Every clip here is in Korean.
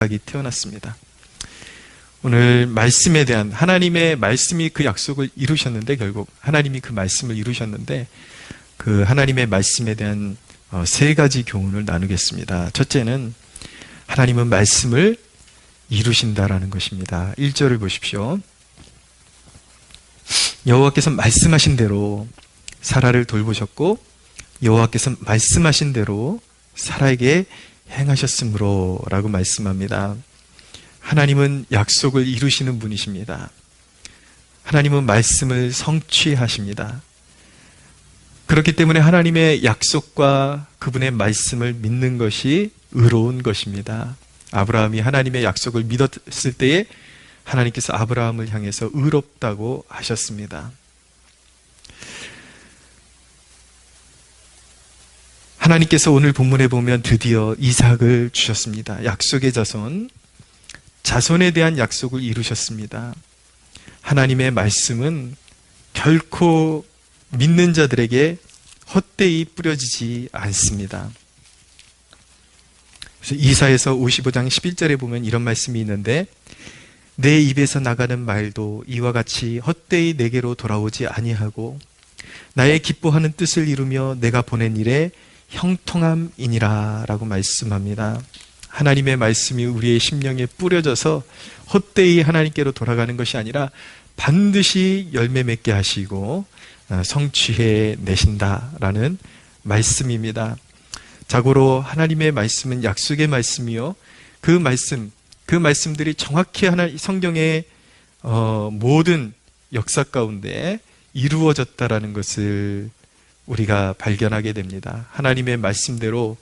이삭이 태어났습니다. 오늘 말씀에 대한 하나님의 말씀이 그 약속을 이루셨는데, 결국 하나님이 그 말씀을 이루셨는데, 그 하나님의 말씀에 대한 세 가지 교훈을 나누겠습니다. 첫째는 하나님은 말씀을 이루신다라는 것입니다. 1절을 보십시오. 여호와께서 말씀하신 대로 사라를 돌보셨고 여호와께서 말씀하신 대로 사라에게 행하셨으므로 라고 말씀합니다. 하나님은 약속을 이루시는 분이십니다. 하나님은 말씀을 성취하십니다. 그렇기 때문에 하나님의 약속과 그분의 말씀을 믿는 것이 의로운 것입니다. 아브라함이 하나님의 약속을 믿었을 때에 하나님께서 아브라함을 향해서 의롭다고 하셨습니다. 하나님께서 오늘 본문에 보면 드디어 이삭을 주셨습니다. 약속의 자손에 대한 약속을 이루셨습니다. 하나님의 말씀은 결코 믿는 자들에게 헛되이 뿌려지지 않습니다. 그래서 이사야서 55장 11절에 보면 이런 말씀이 있는데, 내 입에서 나가는 말도 이와 같이 헛되이 내게로 돌아오지 아니하고 나의 기뻐하는 뜻을 이루며 내가 보낸 일에 형통함이니라 라고 말씀합니다. 하나님의 말씀이 우리의 심령에 뿌려져서 헛되이 하나님께로 돌아가는 것이 아니라 반드시 열매 맺게 하시고 성취해 내신다라는 말씀입니다. 자고로 하나님의 말씀은 약속의 말씀이요, 그 말씀들이 정확히 성경의 모든 역사 가운데 이루어졌다라는 것을 우리가 발견하게 됩니다. 하나님의 말씀대로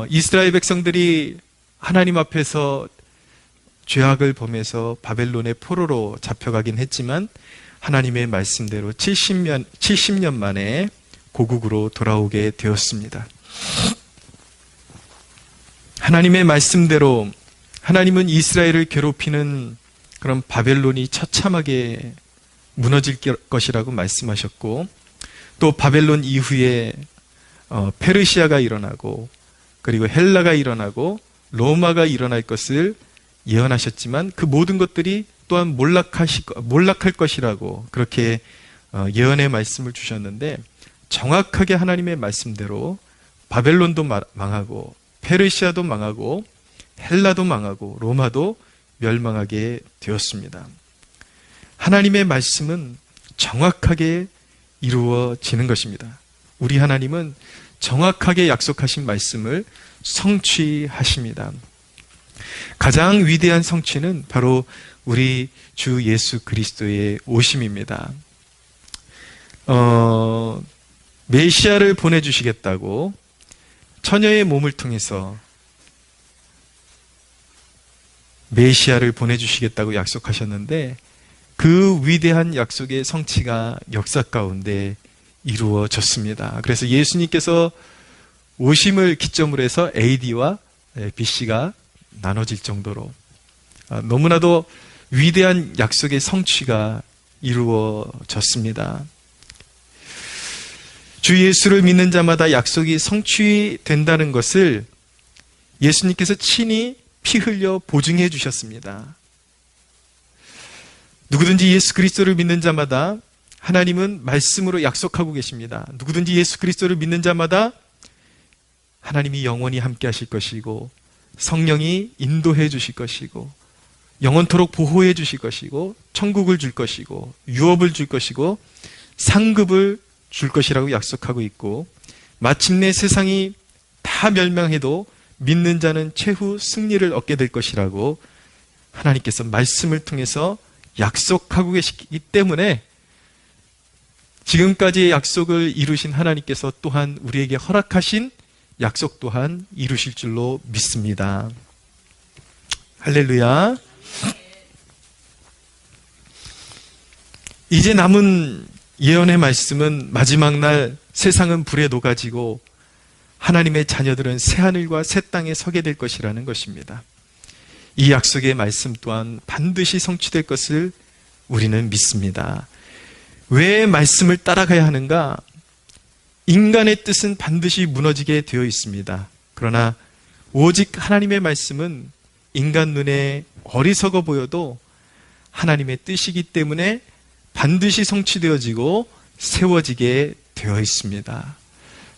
이스라엘 백성들이 하나님 앞에서 죄악을 범해서 바벨론의 포로로 잡혀가긴 했지만 하나님의 말씀대로 70년 만에 고국으로 돌아오게 되었습니다. 하나님의 말씀대로 하나님은 이스라엘을 괴롭히는 그런 바벨론이 처참하게 무너질 것이라고 말씀하셨고, 또 바벨론 이후에 페르시아가 일어나고 그리고 헬라가 일어나고 로마가 일어날 것을 예언하셨지만 그 모든 것들이 또한 몰락할 것이라고 그렇게 예언의 말씀을 주셨는데, 정확하게 하나님의 말씀대로 바벨론도 망하고 페르시아도 망하고 헬라도 망하고 로마도 멸망하게 되었습니다. 하나님의 말씀은 정확하게 이루어지는 것입니다. 우리 하나님은 정확하게 약속하신 말씀을 성취하십니다. 가장 위대한 성취는 바로 우리 주 예수 그리스도의 오심입니다. 메시아를 보내주시겠다고 처녀의 몸을 통해서 메시아를 보내주시겠다고 약속하셨는데, 그 위대한 약속의 성취가 역사 가운데 이루어졌습니다. 그래서 예수님께서 오심을 기점으로 해서 AD와 BC가 나눠질 정도로 너무나도 위대한 약속의 성취가 이루어졌습니다. 주 예수를 믿는 자마다 약속이 성취된다는 것을 예수님께서 친히 피 흘려 보증해 주셨습니다. 누구든지 예수 그리스도를 믿는 자마다 하나님은 말씀으로 약속하고 계십니다. 누구든지 예수 그리스도를 믿는 자마다 하나님이 영원히 함께 하실 것이고 성령이 인도해 주실 것이고 영원토록 보호해 주실 것이고 천국을 줄 것이고 유업을 줄 것이고 상급을 줄 것이라고 약속하고 있고, 마침내 세상이 다 멸망해도 믿는 자는 최후 승리를 얻게 될 것이라고 하나님께서 말씀을 통해서 약속하고 계시기 때문에 지금까지의 약속을 이루신 하나님께서 또한 우리에게 허락하신 약속 또한 이루실 줄로 믿습니다. 할렐루야. 이제 남은 예언의 말씀은 마지막 날 세상은 불에 녹아지고 하나님의 자녀들은 새하늘과 새 땅에 서게 될 것이라는 것입니다. 이 약속의 말씀 또한 반드시 성취될 것을 우리는 믿습니다. 왜 말씀을 따라가야 하는가? 인간의 뜻은 반드시 무너지게 되어 있습니다. 그러나 오직 하나님의 말씀은 인간 눈에 어리석어 보여도 하나님의 뜻이기 때문에 반드시 성취되어지고 세워지게 되어 있습니다.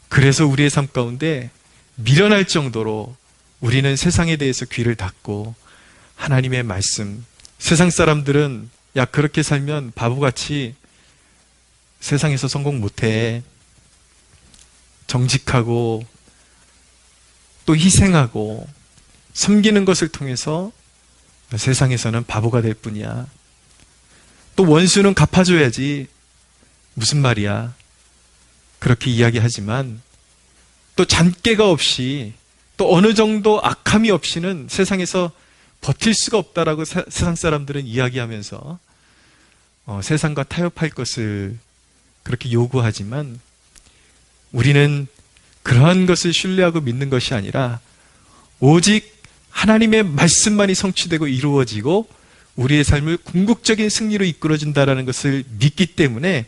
그래서 우리의 삶 가운데 미련할 정도로 우리는 세상에 대해서 귀를 닫고 하나님의 말씀, 세상 사람들은 야 그렇게 살면 바보같이 세상에서 성공 못해, 정직하고 또 희생하고 섬기는 것을 통해서 세상에서는 바보가 될 뿐이야. 또 원수는 갚아줘야지. 무슨 말이야. 그렇게 이야기하지만 또 잔꾀가 없이 또 어느 정도 악함이 없이는 세상에서 버틸 수가 없다라고 세상 사람들은 이야기하면서 세상과 타협할 것을 그렇게 요구하지만 우리는 그러한 것을 신뢰하고 믿는 것이 아니라 오직 하나님의 말씀만이 성취되고 이루어지고 우리의 삶을 궁극적인 승리로 이끌어준다라는 것을 믿기 때문에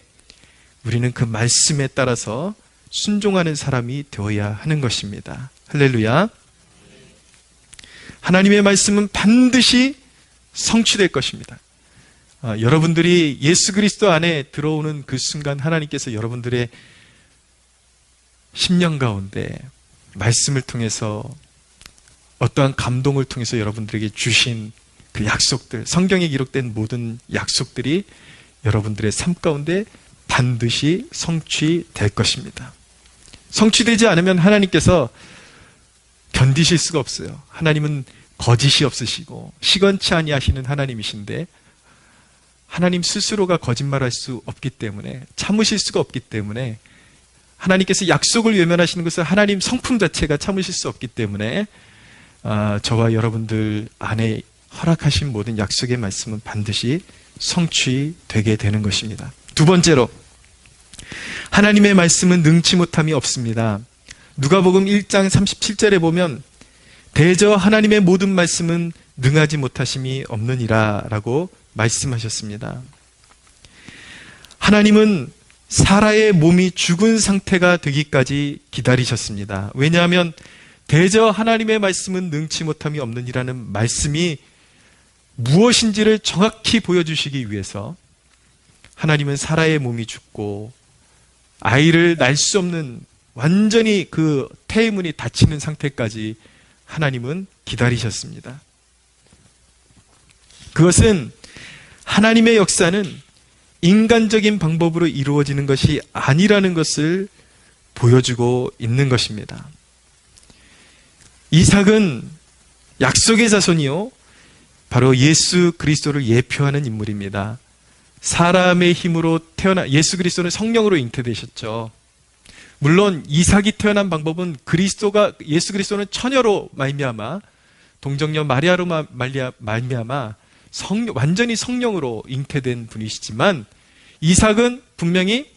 우리는 그 말씀에 따라서 순종하는 사람이 되어야 하는 것입니다. 할렐루야. 하나님의 말씀은 반드시 성취될 것입니다. 여러분들이 예수 그리스도 안에 들어오는 그 순간 하나님께서 여러분들의 심령 가운데 말씀을 통해서 어떠한 감동을 통해서 여러분들에게 주신 그 약속들, 성경에 기록된 모든 약속들이 여러분들의 삶 가운데 반드시 성취될 것입니다. 성취되지 않으면 하나님께서 견디실 수가 없어요. 하나님은 거짓이 없으시고 시건치 아니하시는 하나님이신데 하나님 스스로가 거짓말할 수 없기 때문에, 참으실 수가 없기 때문에, 하나님께서 약속을 외면하시는 것은 하나님 성품 자체가 참으실 수 없기 때문에 저와 여러분들 안에 허락하신 모든 약속의 말씀은 반드시 성취되게 되는 것입니다. 두 번째로, 하나님의 말씀은 능치 못함이 없습니다. 누가복음 1장 37절에 보면 대저 하나님의 모든 말씀은 능하지 못하심이 없느니라 라고 말씀하셨습니다. 하나님은 사라의 몸이 죽은 상태가 되기까지 기다리셨습니다. 왜냐하면 대저 하나님의 말씀은 능치 못함이 없느니라는 말씀이 무엇인지를 정확히 보여주시기 위해서 하나님은 사라의 몸이 죽고 아이를 낳을 수 없는 완전히 그 태의문이 닫히는 상태까지 하나님은 기다리셨습니다. 그것은 하나님의 역사는 인간적인 방법으로 이루어지는 것이 아니라는 것을 보여주고 있는 것입니다. 이삭은 약속의 자손이요, 바로 예수 그리스도를 예표하는 인물입니다. 사람의 힘으로 태어난 예수 그리스도는 성령으로 잉태되셨죠. 물론 이삭이 태어난 방법은 예수 그리스도는 처녀로 말미암아, 동정녀 마리아로 말미암아 완전히 성령으로 잉태된 분이시지만 이삭은 분명히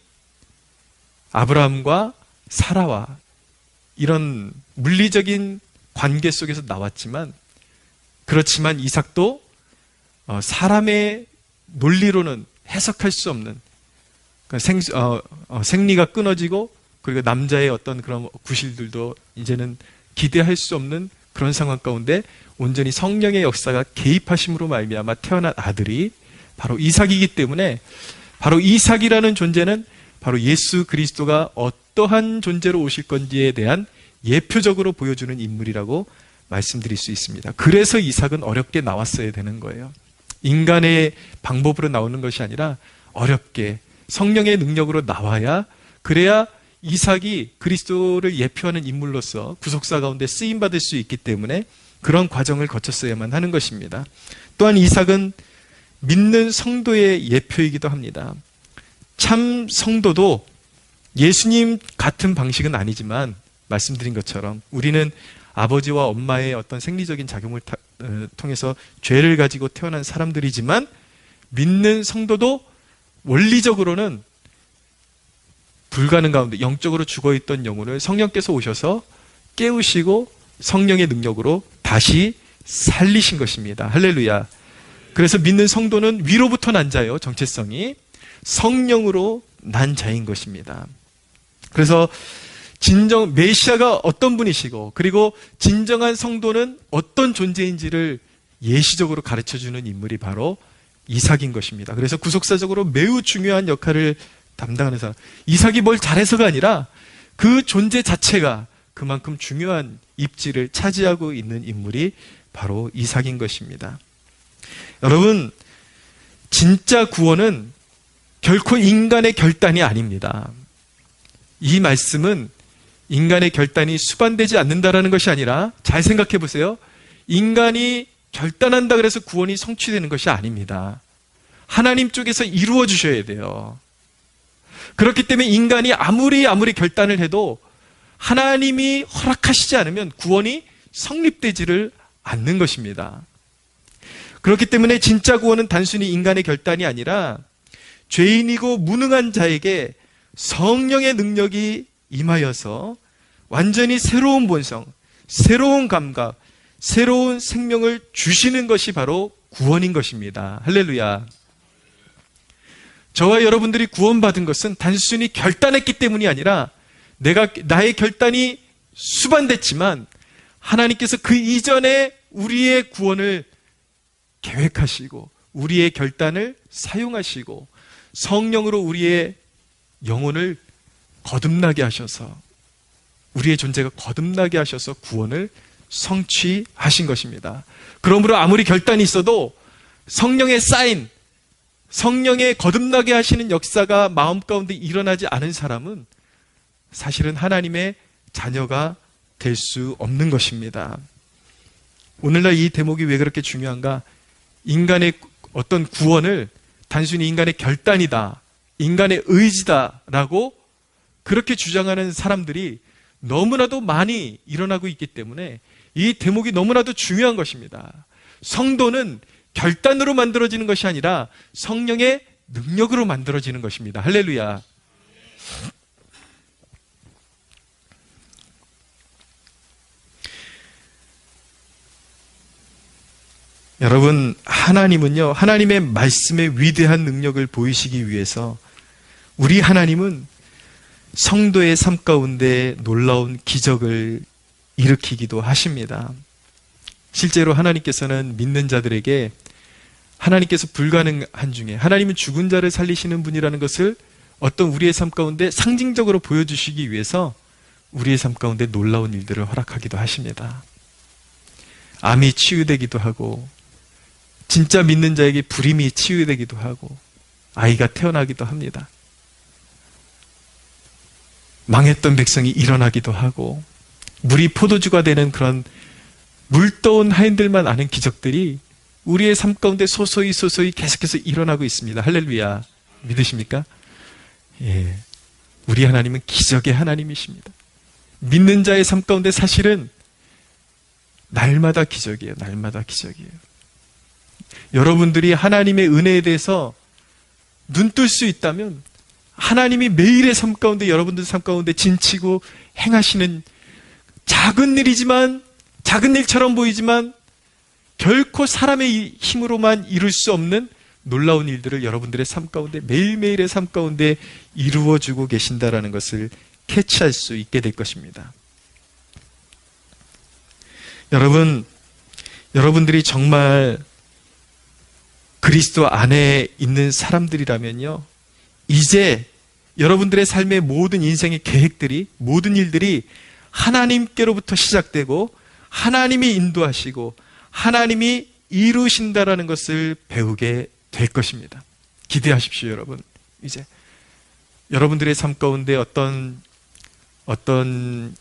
아브라함과 사라와 이런 물리적인 관계 속에서 나왔지만, 그렇지만 이삭도 사람의 논리로는 해석할 수 없는 생리가 끊어지고, 그리고 남자의 어떤 그런 구실들도 이제는 기대할 수 없는 그런 상황 가운데 온전히 성령의 역사가 개입하심으로 말미암아 태어난 아들이 바로 이삭이기 때문에, 바로 이삭이라는 존재는 바로 예수 그리스도가 어떠한 존재로 오실 건지에 대한 예표적으로 보여주는 인물이라고 말씀드릴 수 있습니다. 그래서 이삭은 어렵게 나왔어야 되는 거예요. 인간의 방법으로 나오는 것이 아니라 어렵게 성령의 능력으로 나와야, 그래야 이삭이 그리스도를 예표하는 인물로서 구속사 가운데 쓰임받을 수 있기 때문에 그런 과정을 거쳤어야만 하는 것입니다. 또한 이삭은 믿는 성도의 예표이기도 합니다. 참 성도도 예수님 같은 방식은 아니지만 말씀드린 것처럼 우리는 아버지와 엄마의 어떤 생리적인 작용을 통해서 죄를 가지고 태어난 사람들이지만, 믿는 성도도 원리적으로는 불가능 가운데 영적으로 죽어있던 영혼을 성령께서 오셔서 깨우시고 성령의 능력으로 다시 살리신 것입니다. 할렐루야. 그래서 믿는 성도는 위로부터 난 자요, 정체성이 성령으로 난 자인 것입니다. 그래서 진정 메시아가 어떤 분이시고 그리고 진정한 성도는 어떤 존재인지를 예시적으로 가르쳐주는 인물이 바로 이삭인 것입니다. 그래서 구속사적으로 매우 중요한 역할을 담당하는 사람. 이삭이 뭘 잘해서가 아니라 그 존재 자체가 그만큼 중요한 입지를 차지하고 있는 인물이 바로 이삭인 것입니다. 여러분, 진짜 구원은 결코 인간의 결단이 아닙니다. 이 말씀은 인간의 결단이 수반되지 않는다라는 것이 아니라 잘 생각해 보세요. 인간이 결단한다 그래서 구원이 성취되는 것이 아닙니다. 하나님 쪽에서 이루어 주셔야 돼요. 그렇기 때문에 인간이 아무리 결단을 해도 하나님이 허락하시지 않으면 구원이 성립되지를 않는 것입니다. 그렇기 때문에 진짜 구원은 단순히 인간의 결단이 아니라 죄인이고 무능한 자에게 성령의 능력이 임하여서 완전히 새로운 본성, 새로운 감각, 새로운 생명을 주시는 것이 바로 구원인 것입니다. 할렐루야. 저와 여러분들이 구원받은 것은 단순히 결단했기 때문이 아니라 나의 결단이 수반됐지만 하나님께서 그 이전에 우리의 구원을 계획하시고 우리의 결단을 사용하시고 성령으로 우리의 영혼을 거듭나게 하셔서 우리의 존재가 거듭나게 하셔서 구원을 성취하신 것입니다. 그러므로 아무리 결단이 있어도 성령의 사인, 성령의 거듭나게 하시는 역사가 마음 가운데 일어나지 않은 사람은 사실은 하나님의 자녀가 될 수 없는 것입니다. 오늘날 이 대목이 왜 그렇게 중요한가? 인간의 어떤 구원을 단순히 인간의 결단이다, 인간의 의지다라고 그렇게 주장하는 사람들이 너무나도 많이 일어나고 있기 때문에 이 대목이 너무나도 중요한 것입니다. 성도는 결단으로 만들어지는 것이 아니라 성령의 능력으로 만들어지는 것입니다. 할렐루야. 여러분, 하나님은요, 하나님의 말씀의 위대한 능력을 보이시기 위해서 우리 하나님은 성도의 삶 가운데 놀라운 기적을 일으키기도 하십니다. 실제로 하나님께서는 믿는 자들에게 하나님께서 불가능한 중에 하나님은 죽은 자를 살리시는 분이라는 것을 어떤 우리의 삶 가운데 상징적으로 보여주시기 위해서 우리의 삶 가운데 놀라운 일들을 허락하기도 하십니다. 암이 치유되기도 하고 진짜 믿는 자에게 불임이 치유되기도 하고 아이가 태어나기도 합니다. 망했던 백성이 일어나기도 하고 물이 포도주가 되는 그런 물떠온 하인들만 아는 기적들이 우리의 삶 가운데 소소히 계속해서 일어나고 있습니다. 할렐루야. 믿으십니까? 예. 우리 하나님은 기적의 하나님이십니다. 믿는 자의 삶 가운데 사실은 날마다 기적이에요. 날마다 기적이에요. 여러분들이 하나님의 은혜에 대해서 눈뜰 수 있다면 하나님이 매일의 삶 가운데 여러분들 삶 가운데 진치고 행하시는 작은 일이지만 작은 일처럼 보이지만 결코 사람의 힘으로만 이룰 수 없는 놀라운 일들을 여러분들의 삶 가운데 매일매일의 삶 가운데 이루어주고 계신다라는 것을 캐치할 수 있게 될 것입니다. 여러분들이 정말 그리스도 안에 있는 사람들이라면요, 이제 여러분들의 삶의 모든 인생의 계획들이, 모든 일들이 하나님께로부터 시작되고 하나님이 인도하시고 하나님이 이루신다라는 것을 배우게 될 것입니다. 기대하십시오, 여러분. 이제 여러분들의 삶 가운데 어떤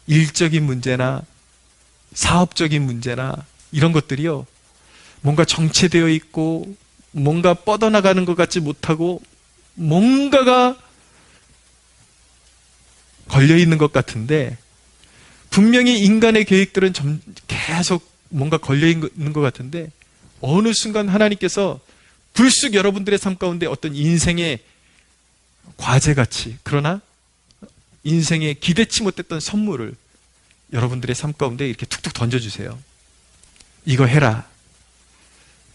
일적인 문제나 사업적인 문제나 이런 것들이요, 뭔가 정체되어 있고 뭔가 뻗어나가는 것 같지 못하고 뭔가가 걸려있는 것 같은데 분명히 인간의 계획들은 계속 뭔가 걸려있는 것 같은데 어느 순간 하나님께서 불쑥 여러분들의 삶 가운데 어떤 인생의 과제같이, 그러나 인생에 기대치 못했던 선물을 여러분들의 삶 가운데 이렇게 툭툭 던져주세요. 이거 해라.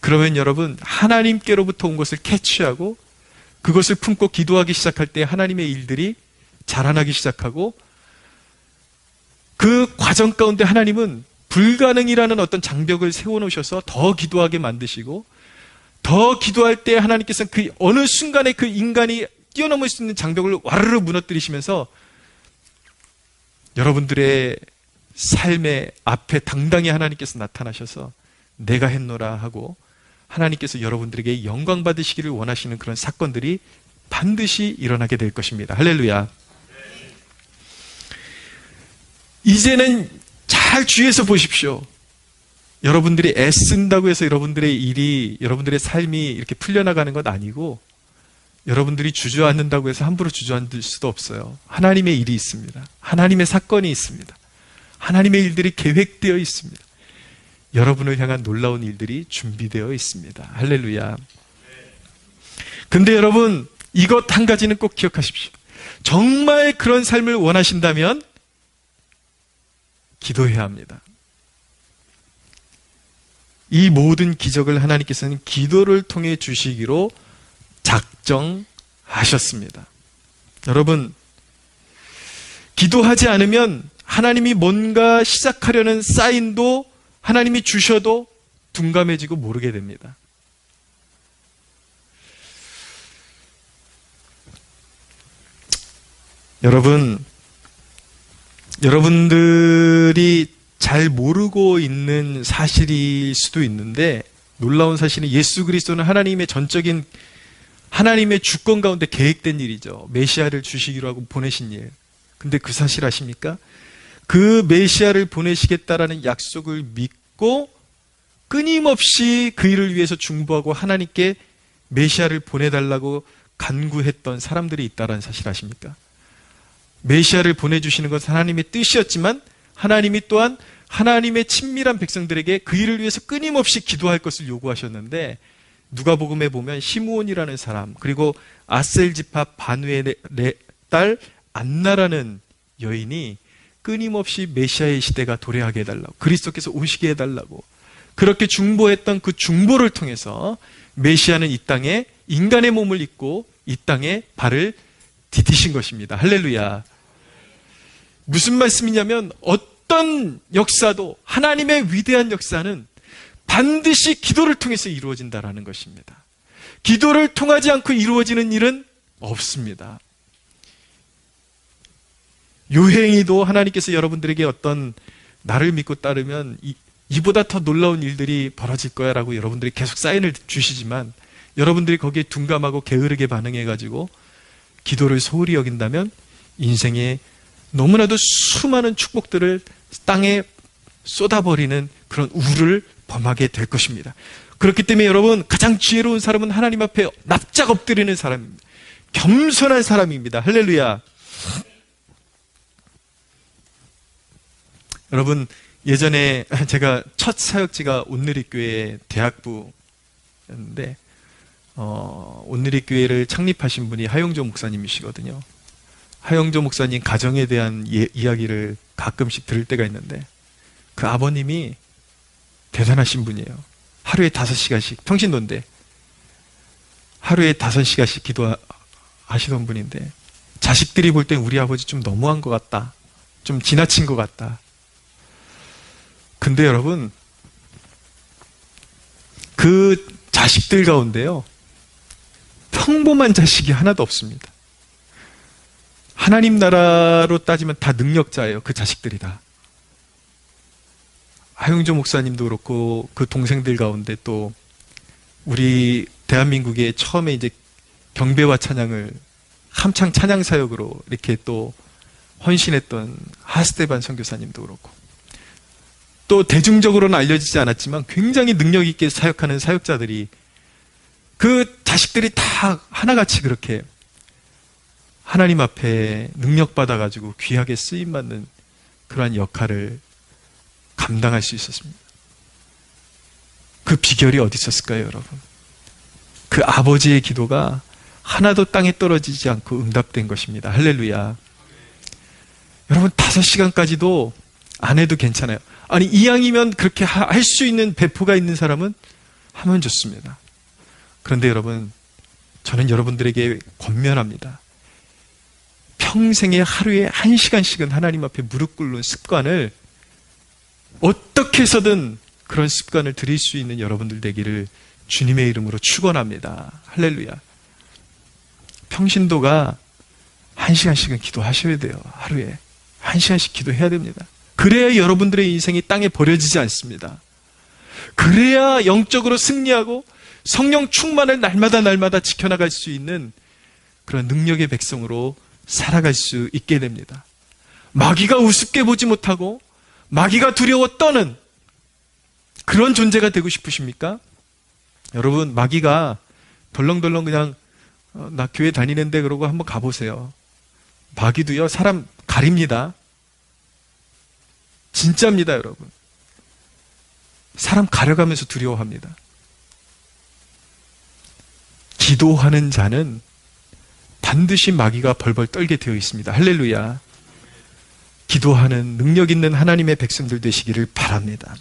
그러면 여러분, 하나님께로부터 온 것을 캐치하고 그것을 품고 기도하기 시작할 때 하나님의 일들이 자라나기 시작하고 그 과정 가운데 하나님은 불가능이라는 어떤 장벽을 세워놓으셔서 더 기도하게 만드시고, 더 기도할 때 하나님께서는 그 어느 순간에 그 인간이 뛰어넘을 수 있는 장벽을 와르르 무너뜨리시면서 여러분들의 삶의 앞에 당당히 하나님께서 나타나셔서 내가 했노라 하고 하나님께서 여러분들에게 영광 받으시기를 원하시는 그런 사건들이 반드시 일어나게 될 것입니다. 할렐루야. 이제는 잘 주의해서 보십시오. 여러분들이 애쓴다고 해서 여러분들의 일이, 여러분들의 삶이 이렇게 풀려나가는 것 아니고, 여러분들이 주저앉는다고 해서 함부로 주저앉을 수도 없어요. 하나님의 일이 있습니다. 하나님의 사건이 있습니다. 하나님의 일들이 계획되어 있습니다. 여러분을 향한 놀라운 일들이 준비되어 있습니다. 할렐루야. 근데 여러분, 이것 한 가지는 꼭 기억하십시오. 정말 그런 삶을 원하신다면 기도해야 합니다. 이 모든 기적을 하나님께서는 기도를 통해 주시기로 작정하셨습니다. 여러분, 기도하지 않으면 하나님이 뭔가 시작하려는 사인도 하나님이 주셔도 둔감해지고 모르게 됩니다. 여러분들이 잘 모르고 있는 사실일 수도 있는데, 놀라운 사실은 예수 그리스도는 하나님의 전적인 하나님의 주권 가운데 계획된 일이죠. 메시아를 주시기로 하고 보내신 일. 근데 그 사실 아십니까? 그 메시아를 보내시겠다라는 약속을 믿고 끊임없이 그 일을 위해서 중보하고 하나님께 메시아를 보내달라고 간구했던 사람들이 있다는 사실 아십니까? 메시아를 보내주시는 것은 하나님의 뜻이었지만 하나님이 또한 하나님의 친밀한 백성들에게 그 일을 위해서 끊임없이 기도할 것을 요구하셨는데, 누가복음에 보면 시므온이라는 사람, 그리고 아셀지파 바누엘의 딸 안나라는 여인이 끊임없이 메시아의 시대가 도래하게 해달라고, 그리스도께서 오시게 해달라고 그렇게 중보했던 그 중보를 통해서 메시아는 이 땅에 인간의 몸을 입고 이 땅에 발을 디디신 것입니다. 할렐루야. 무슨 말씀이냐면, 어떤 역사도, 하나님의 위대한 역사는 반드시 기도를 통해서 이루어진다라는 것입니다. 기도를 통하지 않고 이루어지는 일은 없습니다. 요행이도 하나님께서 여러분들에게 어떤 나를 믿고 따르면 이보다 더 놀라운 일들이 벌어질 거야 라고 여러분들이 계속 사인을 주시지만, 여러분들이 거기에 둔감하고 게으르게 반응해가지고 기도를 소홀히 여긴다면 인생에 너무나도 수많은 축복들을 땅에 쏟아버리는 그런 우를 범하게 될 것입니다. 그렇기 때문에 여러분, 가장 지혜로운 사람은 하나님 앞에 납작 엎드리는 사람입니다. 겸손한 사람입니다. 할렐루야. 여러분, 예전에 제가 첫 사역지가 온누리교회 대학부였는데, 온누리교회를 창립하신 분이 하용조 목사님이시거든요. 하용조 목사님 가정에 대한 이야기를 가끔씩 들을 때가 있는데, 그 아버님이 대단하신 분이에요. 하루에 5시간씩, 평신도인데 하루에 5시간씩 기도하시던 분인데, 자식들이 볼 땐 우리 아버지 좀 너무한 것 같다, 좀 지나친 것 같다. 근데 여러분, 그 자식들 가운데요, 평범한 자식이 하나도 없습니다. 하나님 나라로 따지면 다 능력자예요. 그 자식들이 다. 하용조 목사님도 그렇고 그 동생들 가운데 또 우리 대한민국에 처음에 이제 경배와 찬양을 한창 찬양 사역으로 이렇게 또 헌신했던 하스테반 선교사님도 그렇고, 또 대중적으로는 알려지지 않았지만 굉장히 능력 있게 사역하는 사역자들이, 그 자식들이 다 하나같이 그렇게 하나님 앞에 능력받아가지고 귀하게 쓰임받는 그러한 역할을 감당할 수 있었습니다. 그 비결이 어디 있었을까요, 여러분? 그 아버지의 기도가 하나도 땅에 떨어지지 않고 응답된 것입니다. 할렐루야. 여러분, 5시간까지도 안 해도 괜찮아요. 아니, 이왕이면 그렇게 할 수 있는 배포가 있는 사람은 하면 좋습니다. 그런데 여러분, 저는 여러분들에게 권면합니다. 평생에 하루에 1시간씩은 하나님 앞에 무릎 꿇는 습관을 어떻게 해서든 그런 습관을 들일 수 있는 여러분들 되기를 주님의 이름으로 축원합니다. 할렐루야. 평신도가 1시간씩은 기도하셔야 돼요. 하루에 1시간씩 기도해야 됩니다. 그래야 여러분들의 인생이 땅에 버려지지 않습니다. 그래야 영적으로 승리하고 성령 충만을 날마다 지켜나갈 수 있는 그런 능력의 백성으로 살아갈 수 있게 됩니다. 마귀가 우습게 보지 못하고 마귀가 두려워 떠는 그런 존재가 되고 싶으십니까? 여러분, 마귀가 덜렁덜렁 그냥 나 교회 다니는데 그러고 한번 가보세요. 마귀도요, 사람 가립니다. 진짜입니다, 여러분. 사람 가려가면서 두려워합니다. 기도하는 자는 반드시 마귀가 벌벌 떨게 되어 있습니다. 할렐루야. 기도하는 능력 있는 하나님의 백성들 되시기를 바랍니다.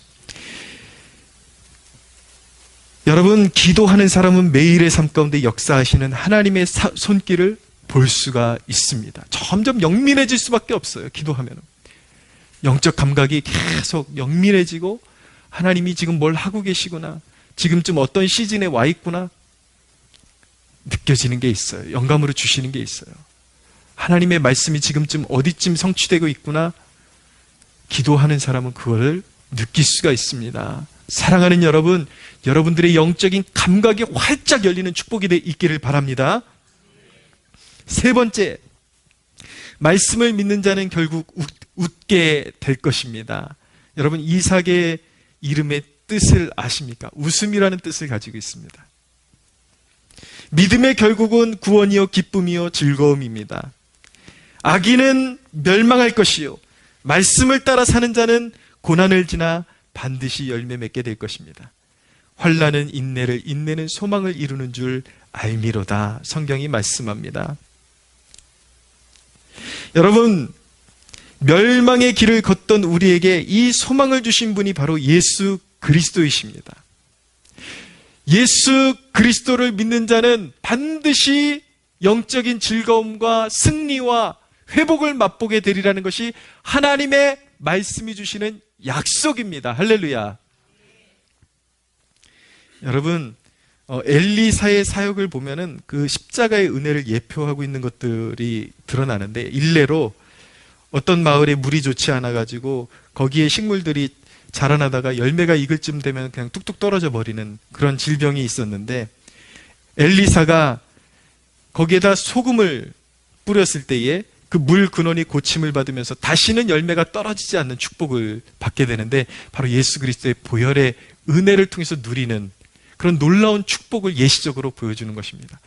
여러분, 기도하는 사람은 매일의 삶 가운데 역사하시는 하나님의 손길을 볼 수가 있습니다. 점점 영민해질 수밖에 없어요. 기도하면 영적 감각이 계속 영민해지고 하나님이 지금 뭘 하고 계시구나, 지금쯤 어떤 시즌에 와 있구나 느껴지는 게 있어요. 영감으로 주시는 게 있어요. 하나님의 말씀이 지금쯤 어디쯤 성취되고 있구나. 기도하는 사람은 그걸 느낄 수가 있습니다. 사랑하는 여러분, 여러분들의 영적인 감각이 활짝 열리는 축복이 있기를 바랍니다. 세 번째, 말씀을 믿는 자는 결국 웃게 될 것입니다. 여러분, 이삭의 이름의 뜻을 아십니까? 웃음이라는 뜻을 가지고 있습니다. 믿음의 결국은 구원이요 기쁨이요 즐거움입니다. 악인은 멸망할 것이요 말씀을 따라 사는 자는 고난을 지나 반드시 열매 맺게 될 것입니다. 환난은 인내를, 인내는 소망을 이루는 줄 알미로다. 성경이 말씀합니다. 여러분, 멸망의 길을 걷던 우리에게 이 소망을 주신 분이 바로 예수 그리스도이십니다. 예수 그리스도를 믿는 자는 반드시 영적인 즐거움과 승리와 회복을 맛보게 되리라는 것이 하나님의 말씀이 주시는 약속입니다. 할렐루야. 여러분, 엘리사의 사역을 보면은 그 십자가의 은혜를 예표하고 있는 것들이 드러나는데, 일례로 어떤 마을에 물이 좋지 않아 가지고 거기에 식물들이 자라나다가 열매가 익을 쯤 되면 그냥 뚝뚝 떨어져 버리는 그런 질병이 있었는데, 엘리사가 거기에다 소금을 뿌렸을 때에 그 물 근원이 고침을 받으면서 다시는 열매가 떨어지지 않는 축복을 받게 되는데, 바로 예수 그리스도의 보혈의 은혜를 통해서 누리는 그런 놀라운 축복을 예시적으로 보여주는 것입니다.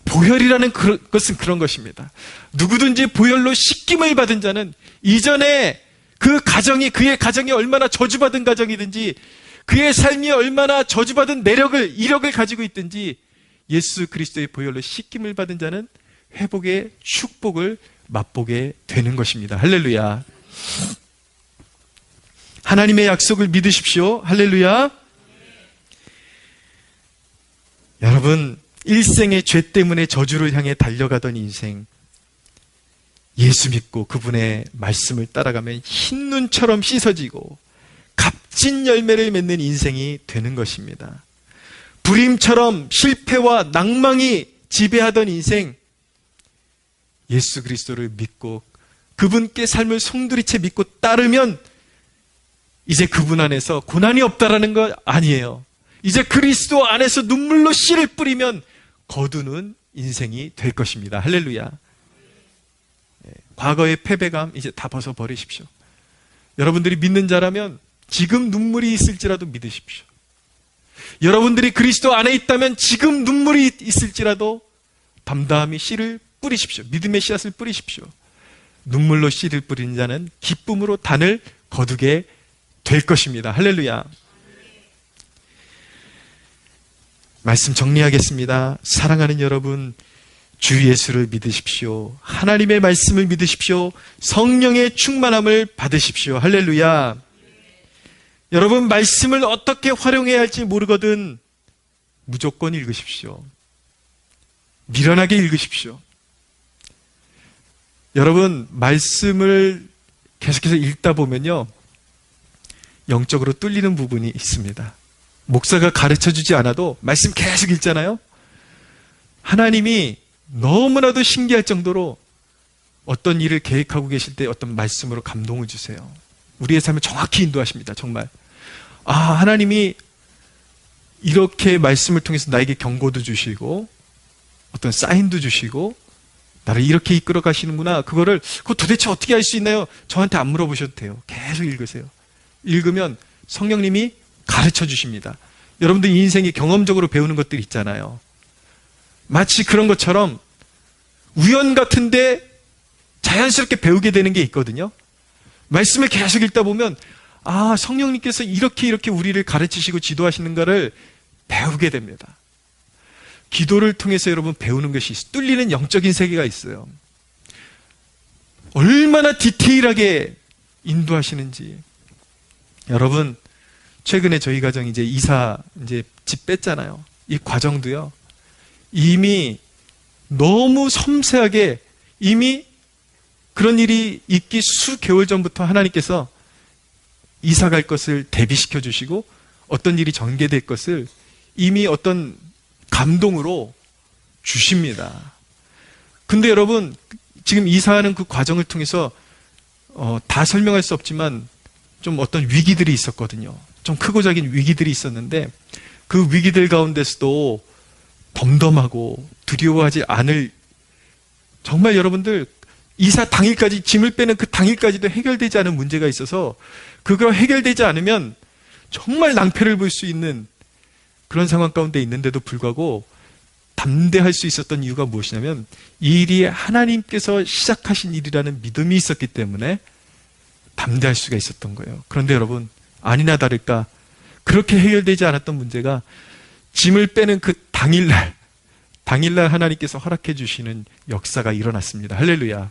보혈이라는 것은 그런 것입니다. 누구든지 보혈로 씻김을 받은 자는 이전에 그의 가정이 얼마나 저주받은 가정이든지, 그의 삶이 얼마나 저주받은 이력을 가지고 있든지, 예수 그리스도의 보혈로 씻김을 받은 자는 회복의 축복을 맛보게 되는 것입니다. 할렐루야. 하나님의 약속을 믿으십시오. 할렐루야. 여러분, 일생의 죄 때문에 저주를 향해 달려가던 인생, 예수 믿고 그분의 말씀을 따라가면 흰눈처럼 씻어지고 값진 열매를 맺는 인생이 되는 것입니다. 불임처럼 실패와 낭망이 지배하던 인생, 예수 그리스도를 믿고 그분께 삶을 송두리째 믿고 따르면 이제 그분 안에서 고난이 없다라는 것 아니에요. 이제 그리스도 안에서 눈물로 씨를 뿌리면 거두는 인생이 될 것입니다. 할렐루야. 과거의 패배감 이제 다 벗어버리십시오. 여러분들이 믿는 자라면 지금 눈물이 있을지라도 믿으십시오. 여러분들이 그리스도 안에 있다면 지금 눈물이 있을지라도 담담히 씨를 뿌리십시오. 믿음의 씨앗을 뿌리십시오. 눈물로 씨를 뿌리는 자는 기쁨으로 단을 거두게 될 것입니다. 할렐루야. 말씀 정리하겠습니다. 사랑하는 여러분, 주 예수를 믿으십시오. 하나님의 말씀을 믿으십시오. 성령의 충만함을 받으십시오. 할렐루야. 여러분, 말씀을 어떻게 활용해야 할지 모르거든 무조건 읽으십시오. 미련하게 읽으십시오. 여러분, 말씀을 계속해서 읽다 보면요, 영적으로 뚫리는 부분이 있습니다. 목사가 가르쳐주지 않아도 말씀 계속 읽잖아요. 하나님이 너무나도 신기할 정도로 어떤 일을 계획하고 계실 때 어떤 말씀으로 감동을 주세요. 우리의 삶을 정확히 인도하십니다. 정말. 하나님이 이렇게 말씀을 통해서 나에게 경고도 주시고 어떤 사인도 주시고 나를 이렇게 이끌어 가시는구나. 그거 도대체 어떻게 할 수 있나요? 저한테 안 물어보셔도 돼요. 계속 읽으세요. 읽으면 성령님이 가르쳐 주십니다. 여러분들 인생에 경험적으로 배우는 것들 있잖아요. 마치 그런 것처럼 우연 같은데 자연스럽게 배우게 되는 게 있거든요. 말씀을 계속 읽다 보면 성령님께서 이렇게 우리를 가르치시고 지도하시는가를 배우게 됩니다. 기도를 통해서 여러분 배우는 것이 뚫리는 영적인 세계가 있어요. 얼마나 디테일하게 인도하시는지. 여러분, 최근에 저희 가정 이사 집 뺐잖아요. 이 과정도요, 이미 너무 섬세하게 이미 그런 일이 있기 수개월 전부터 하나님께서 이사 갈 것을 대비시켜 주시고 어떤 일이 전개될 것을 이미 어떤 감동으로 주십니다. 근데 여러분, 지금 이사하는 그 과정을 통해서 다 설명할 수 없지만 좀 어떤 위기들이 있었거든요. 좀 크고 작은 위기들이 있었는데 그 위기들 가운데서도 덤덤하고 두려워하지 않을, 정말 여러분들 이사 당일까지, 짐을 빼는 그 당일까지도 해결되지 않은 문제가 있어서 그거 해결되지 않으면 정말 낭패를 볼 수 있는 그런 상황 가운데 있는데도 불구하고 담대할 수 있었던 이유가 무엇이냐면 이 일이 하나님께서 시작하신 일이라는 믿음이 있었기 때문에 담대할 수가 있었던 거예요. 그런데 여러분, 아니나 다를까 그렇게 해결되지 않았던 문제가 짐을 빼는 그 당일날 하나님께서 허락해 주시는 역사가 일어났습니다. 할렐루야.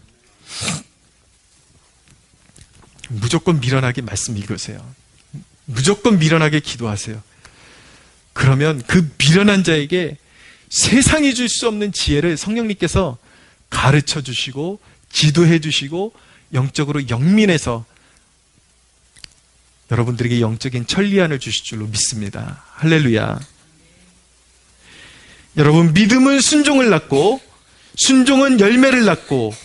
무조건 미련하게 말씀 읽으세요. 무조건 미련하게 기도하세요. 그러면 그 미련한 자에게 세상이 줄 수 없는 지혜를 성령님께서 가르쳐 주시고 지도해 주시고 영적으로 영민해서 여러분들에게 영적인 천리안을 주실 줄로 믿습니다. 할렐루야. 여러분, 믿음은 순종을 낳고 순종은 열매를 낳고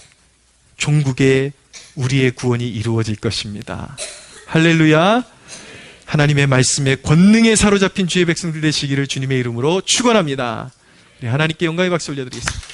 종국에 우리의 구원이 이루어질 것입니다. 할렐루야. 하나님의 말씀에 권능에 사로잡힌 주의 백성들 되시기를 주님의 이름으로 축원합니다. 하나님께 영광의 박수 올려드리겠습니다.